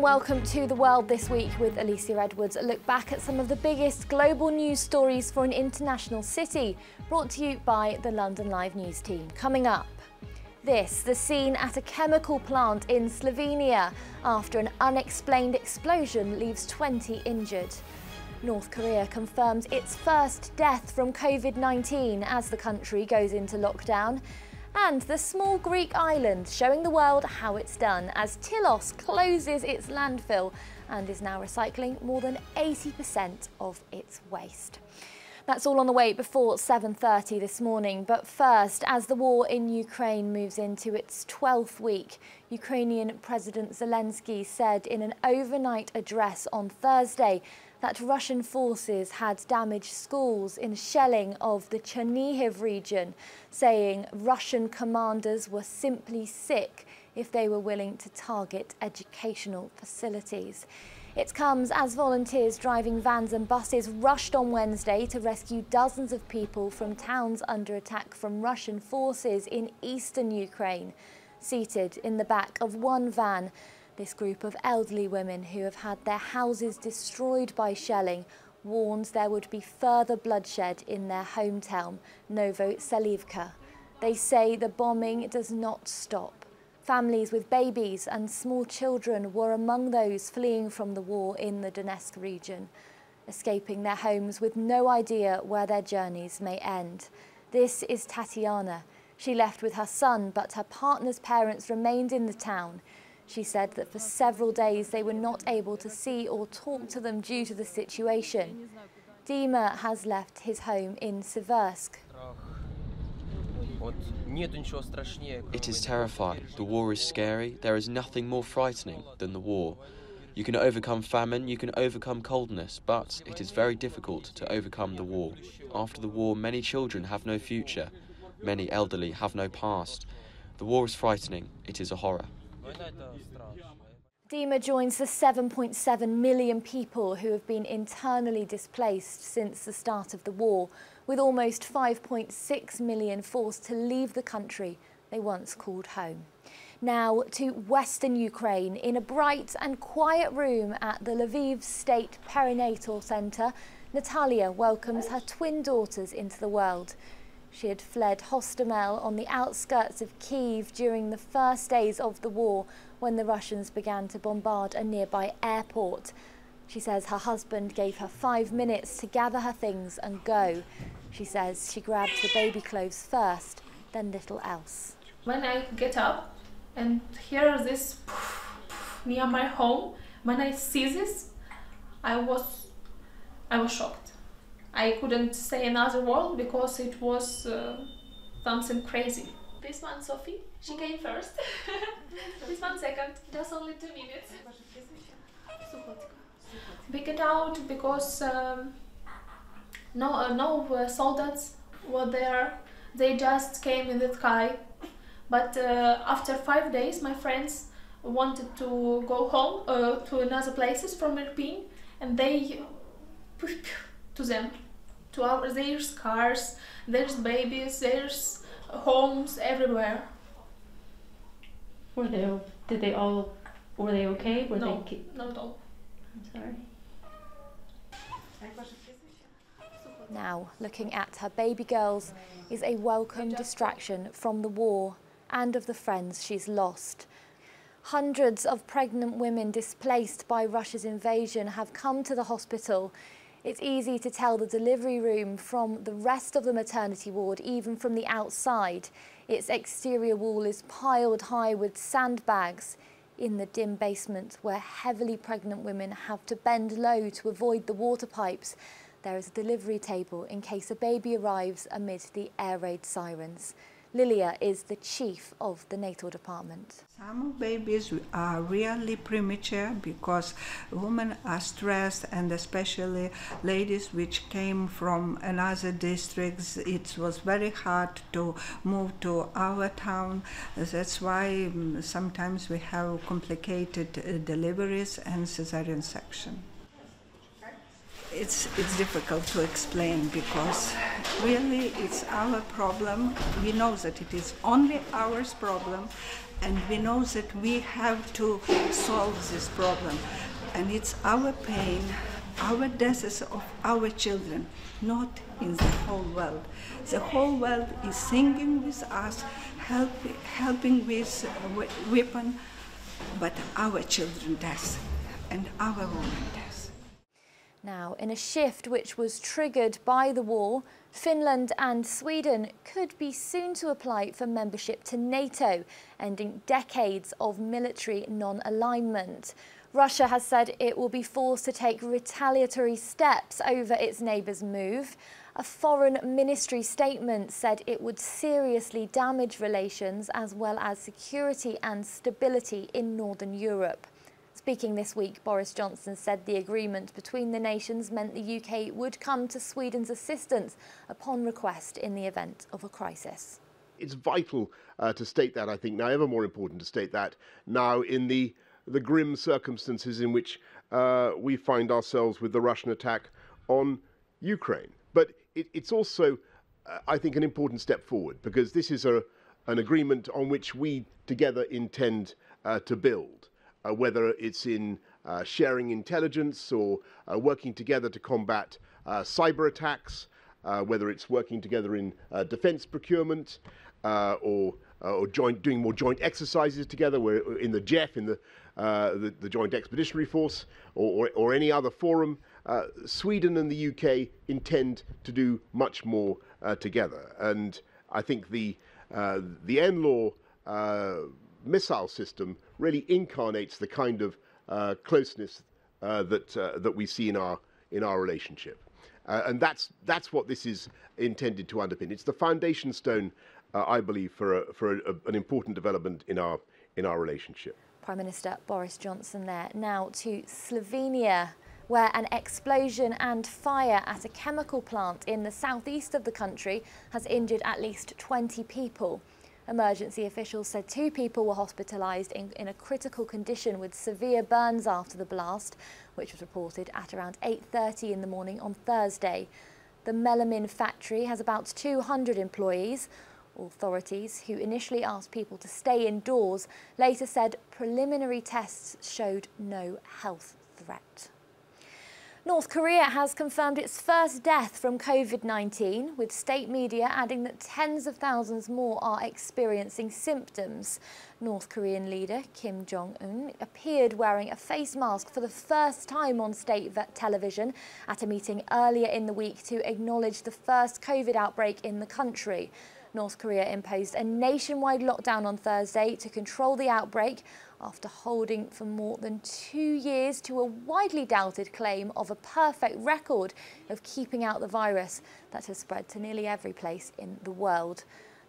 And welcome to The World This Week with Alicia Edwards. A look back at some of the biggest global news stories for an international city, brought to you by the London Live News team. Coming up, the scene at a chemical plant in Slovenia after an unexplained explosion leaves 20 injured. North Korea confirms its first death from COVID-19 as the country goes into lockdown. And the small Greek island showing the world how it's done as Tilos closes its landfill and is now recycling more than 80% of its waste. That's all on the way before 7:30 this morning. But first, as the war in Ukraine moves into its 12th week, Ukrainian President Zelensky said in an overnight address on Thursday that Russian forces had damaged schools in shelling of the Chernihiv region, saying Russian commanders were simply sick if they were willing to target educational facilities. It comes as volunteers driving vans and buses rushed on Wednesday to rescue dozens of people from towns under attack from Russian forces in eastern Ukraine. Seated in the back of one van, this group of elderly women who have had their houses destroyed by shelling warns there would be further bloodshed in their hometown, Novoselivka. They say the bombing does not stop. Families with babies and small children were among those fleeing from the war in the Donetsk region, escaping their homes with no idea where their journeys may end. This is Tatiana. She left with her son, but her partner's parents remained in the town. She said that for several days they were not able to see or talk to them due to the situation. Dima has left his home in Siversk. It is terrifying. The war is scary. There is nothing more frightening than the war. You can overcome famine, you can overcome coldness, but it is very difficult to overcome the war. After the war, many children have no future. Many elderly have no past. The war is frightening. It is a horror. Dima joins the 7.7 million people who have been internally displaced since the start of the war, with almost 5.6 million forced to leave the country they once called home. Now to western Ukraine. In a bright and quiet room at the Lviv State Perinatal Centre, Natalia welcomes her twin daughters into the world. She had fled Hostomel on the outskirts of Kyiv during the first days of the war when the Russians began to bombard a nearby airport. She says her husband gave her 5 minutes to gather her things and go. She says she grabbed the baby clothes first, then little else. When I get up and hear this near my home, when I see this, I was shocked. I couldn't say another word because it was something crazy. This one, Sophie, she came first. This one second, just only 2 minutes. We get out because no soldiers were there. They just came in the sky. But after 5 days, my friends wanted to go home to another places from Irpin, and they to them, there's cars, there's babies, there's homes everywhere. Were they okay? No, not at all. I'm sorry. Now, looking at her baby girls is a welcome distraction from the war and of the friends she's lost. Hundreds of pregnant women displaced by Russia's invasion have come to the hospital. It's easy to tell the delivery room from the rest of the maternity ward, even from the outside. Its exterior wall is piled high with sandbags. In the dim basement, where heavily pregnant women have to bend low to avoid the water pipes, there is a delivery table in case a baby arrives amid the air raid sirens. Lilia is the chief of the natal department. Some babies are really premature because women are stressed, and especially ladies which came from another districts. It was very hard to move to our town. That's why sometimes we have complicated deliveries and cesarean section. It's difficult to explain because really it's our problem. We know that it is only our problem, and we know that we have to solve this problem. And it's our pain, our deaths of our children, not in the whole world. The whole world is singing with us, helping with weapon, but our children death and our women death. Now, in a shift which was triggered by the war, Finland and Sweden could be soon to apply for membership to NATO, ending decades of military non-alignment. Russia has said it will be forced to take retaliatory steps over its neighbour's move. A foreign ministry statement said it would seriously damage relations as well as security and stability in Northern Europe. Speaking this week, Boris Johnson said the agreement between the nations meant the UK would come to Sweden's assistance upon request in the event of a crisis. It's vital to state that, I think, now ever more important to state that now in the grim circumstances in which we find ourselves with the Russian attack on Ukraine. But it's also, I think, an important step forward, because this is an agreement on which we together intend to build. Whether it's in sharing intelligence or working together to combat cyber attacks, whether it's working together in defence procurement or doing more joint exercises together, we're in the JEF, in the Joint Expeditionary Force, or any other forum, Sweden and the UK intend to do much more together. And I think the NLAW missile system really incarnates the kind of closeness that we see in our relationship, and that's what this is intended to underpin. It's the foundation stone, I believe, for an important development in our relationship. Prime Minister Boris Johnson there. Now to Slovenia, where an explosion and fire at a chemical plant in the southeast of the country has injured at least 20 people. Emergency officials said 2 people were hospitalised in a critical condition with severe burns after the blast, which was reported at around 8:30 in the morning on Thursday. The melamine factory has about 200 employees. Authorities, who initially asked people to stay indoors, later said preliminary tests showed no health threat. North Korea has confirmed its first death from COVID-19, with state media adding that tens of thousands more are experiencing symptoms. North Korean leader Kim Jong-un appeared wearing a face mask for the first time on state television at a meeting earlier in the week to acknowledge the first COVID outbreak in the country. North Korea imposed a nationwide lockdown on Thursday to control the outbreak after holding for more than 2 years to a widely doubted claim of a perfect record of keeping out the virus that has spread to nearly every place in the world.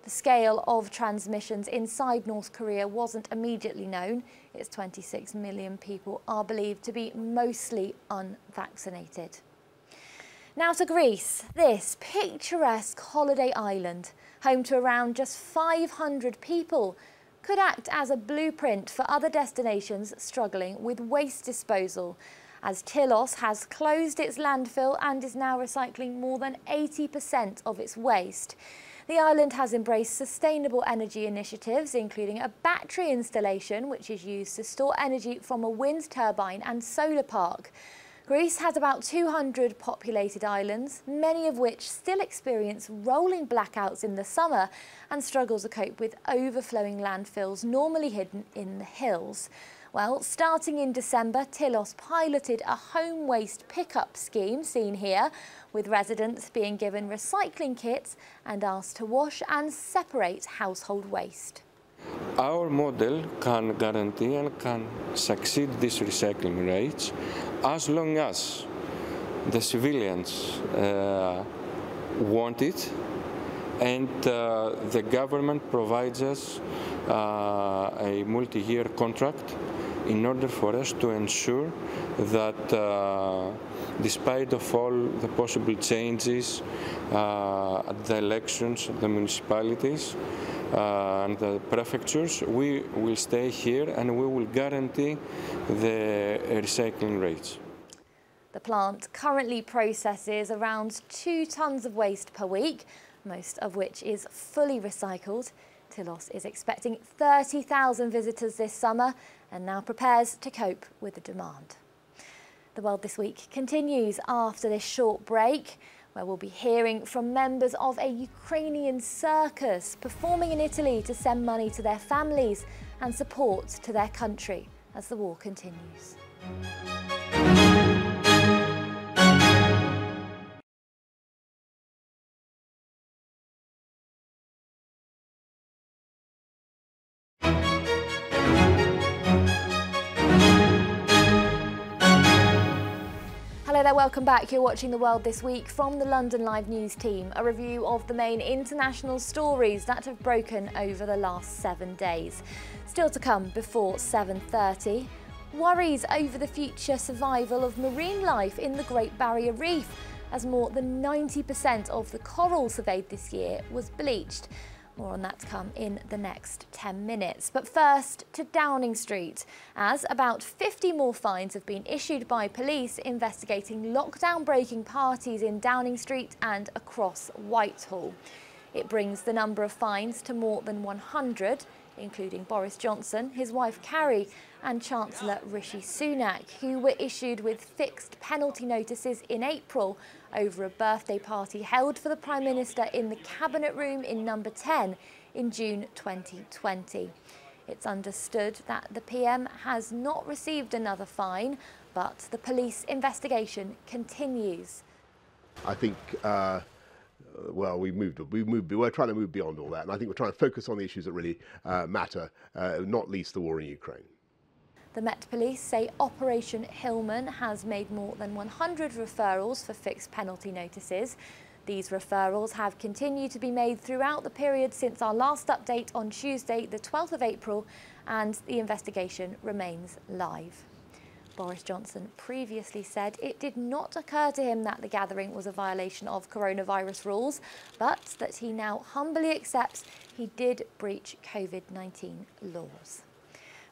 The scale of transmissions inside North Korea wasn't immediately known. Its 26 million people are believed to be mostly unvaccinated. Now to Greece, this picturesque holiday island, home to around just 500 people, could act as a blueprint for other destinations struggling with waste disposal, as Tilos has closed its landfill and is now recycling more than 80% of its waste. The island has embraced sustainable energy initiatives, including a battery installation which is used to store energy from a wind turbine and solar park. Greece has about 200 populated islands, many of which still experience rolling blackouts in the summer and struggle to cope with overflowing landfills normally hidden in the hills. Well, starting in December, Tilos piloted a home waste pickup scheme, seen here, with residents being given recycling kits and asked to wash and separate household waste. Our model can guarantee and can succeed these recycling rates as long as the civilians want it and the government provides us a multi-year contract in order for us to ensure that despite of all the possible changes at the elections, the municipalities, and the prefectures, we will stay here and we will guarantee the recycling rates. The plant currently processes around 2 tons of waste per week, most of which is fully recycled. Tilos is expecting 30,000 visitors this summer and now prepares to cope with the demand. The World This Week continues after this short break, where we'll be hearing from members of a Ukrainian circus performing in Italy to send money to their families and support to their country as the war continues. Hello there, welcome back. You're watching The World This Week from the London Live News team, a review of the main international stories that have broken over the last 7 days. Still to come before 7:30, worries over the future survival of marine life in the Great Barrier Reef, as more than 90% of the coral surveyed this year was bleached. More on that to come in the next 10 minutes. But first to Downing Street, as about 50 more fines have been issued by police investigating lockdown-breaking parties in Downing Street and across Whitehall. It brings the number of fines to more than 100, including Boris Johnson, his wife Carrie and Chancellor Rishi Sunak, who were issued with fixed penalty notices in April over a birthday party held for the Prime Minister in the Cabinet Room in number 10 in June 2020. It's understood that the PM has not received another fine, but the police investigation continues. I think well, we're trying to move beyond all that, and I think we're trying to focus on the issues that really matter, not least the war in Ukraine. The Met Police say Operation Hillman has made more than 100 referrals for fixed penalty notices. These referrals have continued to be made throughout the period since our last update on Tuesday, the 12th of April, and the investigation remains live. Boris Johnson previously said it did not occur to him that the gathering was a violation of coronavirus rules, but that he now humbly accepts he did breach COVID-19 laws.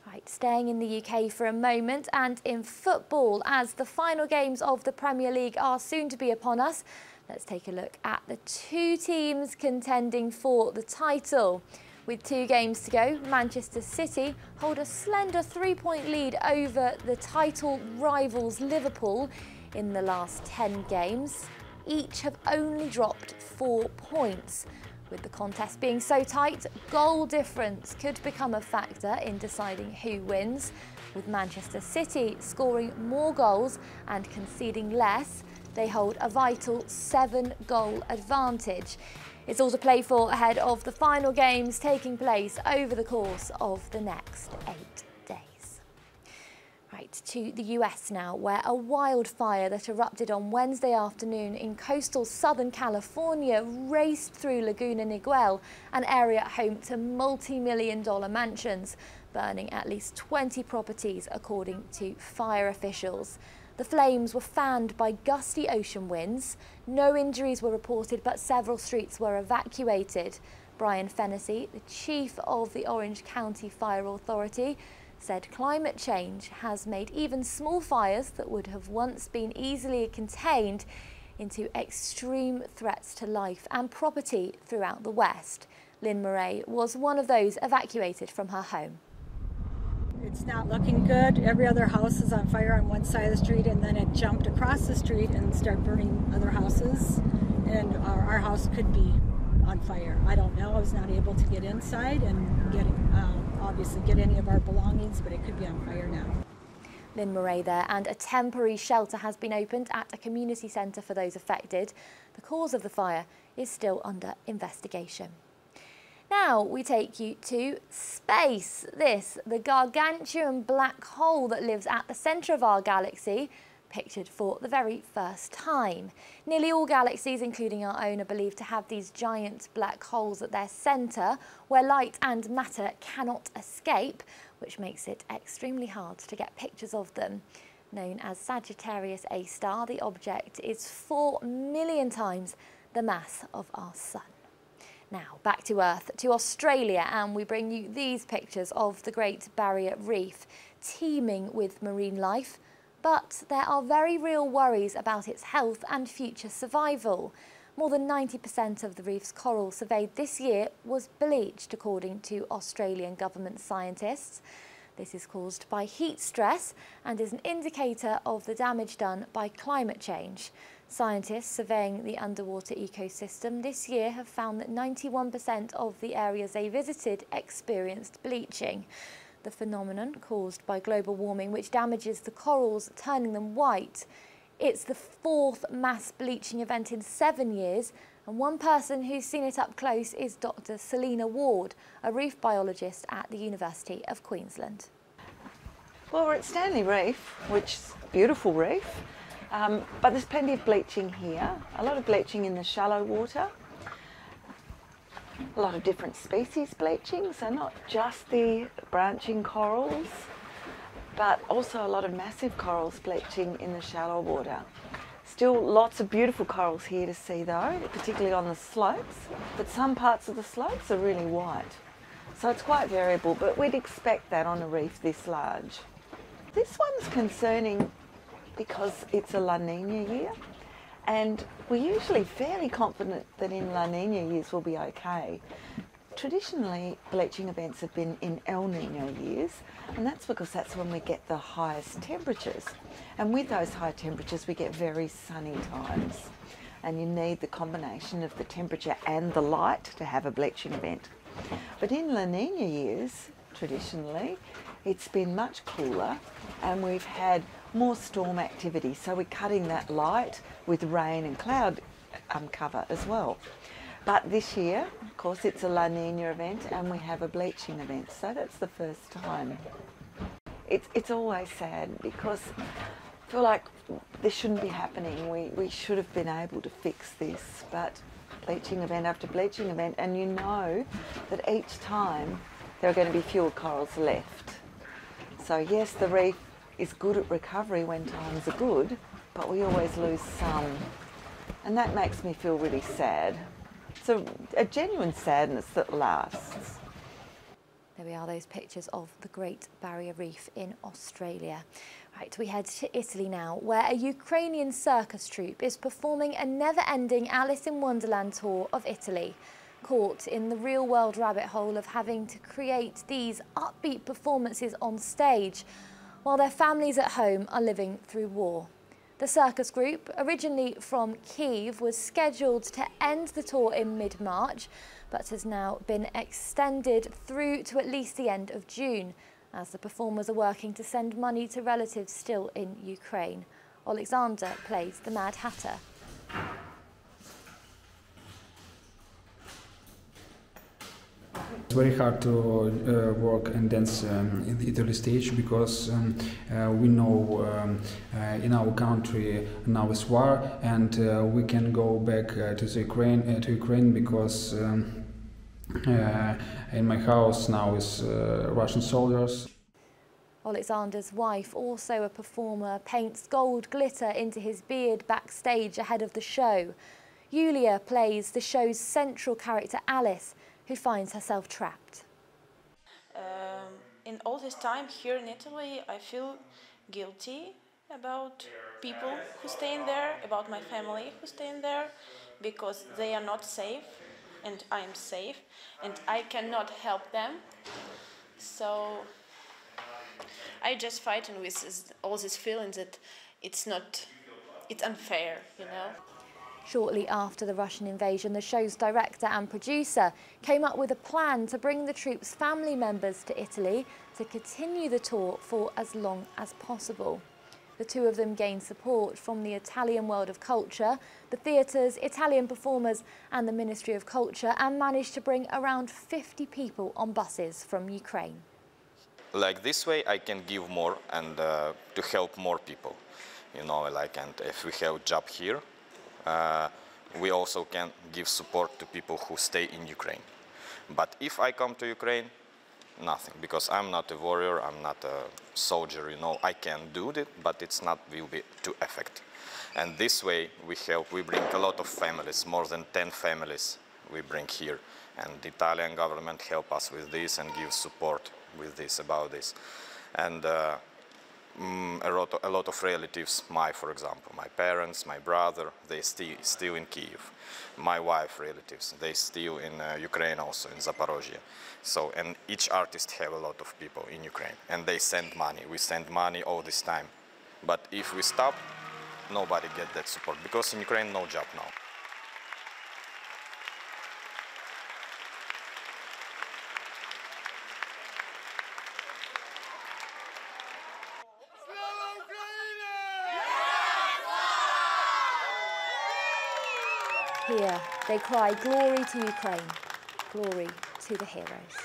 Right, staying in the UK for a moment and in football, as the final games of the Premier League are soon to be upon us, let's take a look at the two teams contending for the title. With 2 games to go, Manchester City hold a slender 3-point lead over the title rivals Liverpool in the last 10 games. Each have only dropped 4 points. With the contest being so tight, goal difference could become a factor in deciding who wins. With Manchester City scoring more goals and conceding less, they hold a vital 7-goal advantage. It's all to play for ahead of the final games taking place over the course of the next 8 days. Right, to the US now, where a wildfire that erupted on Wednesday afternoon in coastal Southern California raced through Laguna Niguel, an area home to multi-million-dollar mansions, burning at least 20 properties, according to fire officials. The flames were fanned by gusty ocean winds. No injuries were reported, but several streets were evacuated. Brian Fennessy, the chief of the Orange County Fire Authority, said climate change has made even small fires that would have once been easily contained into extreme threats to life and property throughout the West. Lynn Murray was one of those evacuated from her home. It's not looking good. Every other house is on fire on one side of the street, and then it jumped across the street and started burning other houses, and our house could be on fire. I don't know. I was not able to get inside and obviously get any of our belongings, but it could be on fire now. Lynn Murray there, and a temporary shelter has been opened at a community centre for those affected. The cause of the fire is still under investigation. Now we take you to space. This, the gargantuan black hole that lives at the centre of our galaxy, pictured for the very first time. Nearly all galaxies, including our own, are believed to have these giant black holes at their centre, where light and matter cannot escape, which makes it extremely hard to get pictures of them. Known as Sagittarius A star, the object is 4 million times the mass of our Sun. Now, back to Earth, to Australia, and we bring you these pictures of the Great Barrier Reef, teeming with marine life. But there are very real worries about its health and future survival. More than 90% of the reef's coral surveyed this year was bleached, according to Australian government scientists. This is caused by heat stress and is an indicator of the damage done by climate change. Scientists surveying the underwater ecosystem this year have found that 91% of the areas they visited experienced bleaching. The phenomenon, caused by global warming, which damages the corals, turning them white. It's the fourth mass bleaching event in 7 years, and one person who's seen it up close is Dr. Selina Ward, a reef biologist at the University of Queensland. Well, we're at Stanley Reef, which is a beautiful reef, but there's plenty of bleaching here, a lot of bleaching in the shallow water, a lot of different species bleaching, so not just the branching corals, but also a lot of massive corals bleaching in the shallow water. Still lots of beautiful corals here to see though, particularly on the slopes, but some parts of the slopes are really white. So it's quite variable, but we'd expect that on a reef this large. This one's concerning because it's a La Nina year, and we're usually fairly confident that in La Nina years we'll be okay. Traditionally, bleaching events have been in El Nino years, and that's because that's when we get the highest temperatures. And with those high temperatures, we get very sunny times. And you need the combination of the temperature and the light to have a bleaching event. But in La Nina years, traditionally, it's been much cooler and we've had more storm activity. So we're cutting that light with rain and cloud cover as well. But this year, of course, it's a La Nina event and we have a bleaching event, so that's the first time. It's always sad because I feel like this shouldn't be happening. We should have been able to fix this, but bleaching event after bleaching event, and you know that each time there are going to be fewer corals left. So yes, the reef is good at recovery when times are good, but we always lose some. And that makes me feel really sad. So a genuine sadness that lasts. There we are, those pictures of the Great Barrier Reef in Australia. Right, we head to Italy now, where a Ukrainian circus troupe is performing a never-ending Alice in Wonderland tour of Italy, caught in the real-world rabbit hole of having to create these upbeat performances on stage, while their families at home are living through war. The circus group, originally from Kyiv, was scheduled to end the tour in mid-March, but has now been extended through to at least the end of June, as the performers are working to send money to relatives still in Ukraine. Alexander plays the Mad Hatter. It's very hard to work and dance in the Italy stage because we know in our country now is war, and we can go back to Ukraine because in my house now is Russian soldiers. Alexander's wife, also a performer, paints gold glitter into his beard backstage ahead of the show. Yulia plays the show's central character Alice, who finds herself trapped. In all this time here in Italy, I feel guilty about people who stay in there, about my family who stay in there, because they are not safe and I am safe and I cannot help them. So I just fighting with all these feelings that it's unfair, you know. Shortly after the Russian invasion, the show's director and producer came up with a plan to bring the troupe's family members to Italy to continue the tour for as long as possible. The two of them gained support from the Italian World of Culture, the theatres, Italian performers and the Ministry of Culture, and managed to bring around 50 people on buses from Ukraine. Like this way I can give more and to help more people, you know, like, and if we have a job here, we also can give support to people who stay in Ukraine. But if I come to Ukraine, nothing, because I'm not a warrior, I'm not a soldier, you know, I can do it, but it's not will be to effect. And this way we bring a lot of families, more than 10 families we bring here. And the Italian government help us with this and give support with this, about this. And a lot of relatives, for example, my parents, my brother, they still in Kiev. My wife relatives, they still in Ukraine also, in Zaporozhye. So, and each artist have a lot of people in Ukraine, and they send money. We send money all this time. But if we stop, nobody get that support, because in Ukraine no job now. Here, they cry glory to Ukraine, glory to the heroes.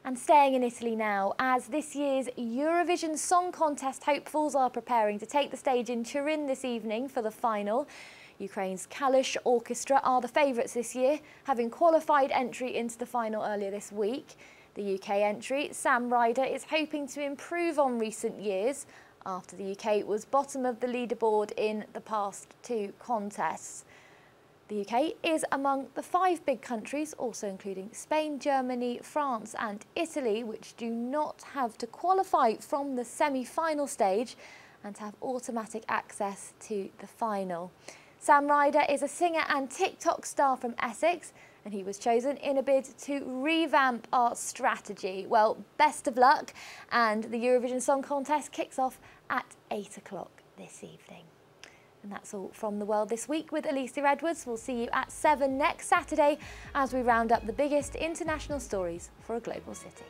And staying in Italy now, as this year's Eurovision Song Contest hopefuls are preparing to take the stage in Turin this evening for the final. Ukraine's Kalush Orchestra are the favourites this year, having qualified entry into the final earlier this week. The UK entry, Sam Ryder, is hoping to improve on recent years after the UK was bottom of the leaderboard in the past two contests. The UK is among the 5 big countries, also including Spain, Germany, France and Italy, which do not have to qualify from the semi-final stage and have automatic access to the final. Sam Ryder is a singer and TikTok star from Essex, and he was chosen in a bid to revamp our strategy. Well, best of luck, and the Eurovision Song Contest kicks off at 8 o'clock this evening. And that's all from The World This Week with Alicia Edwards. We'll see you at 7 next Saturday as we round up the biggest international stories for a global city.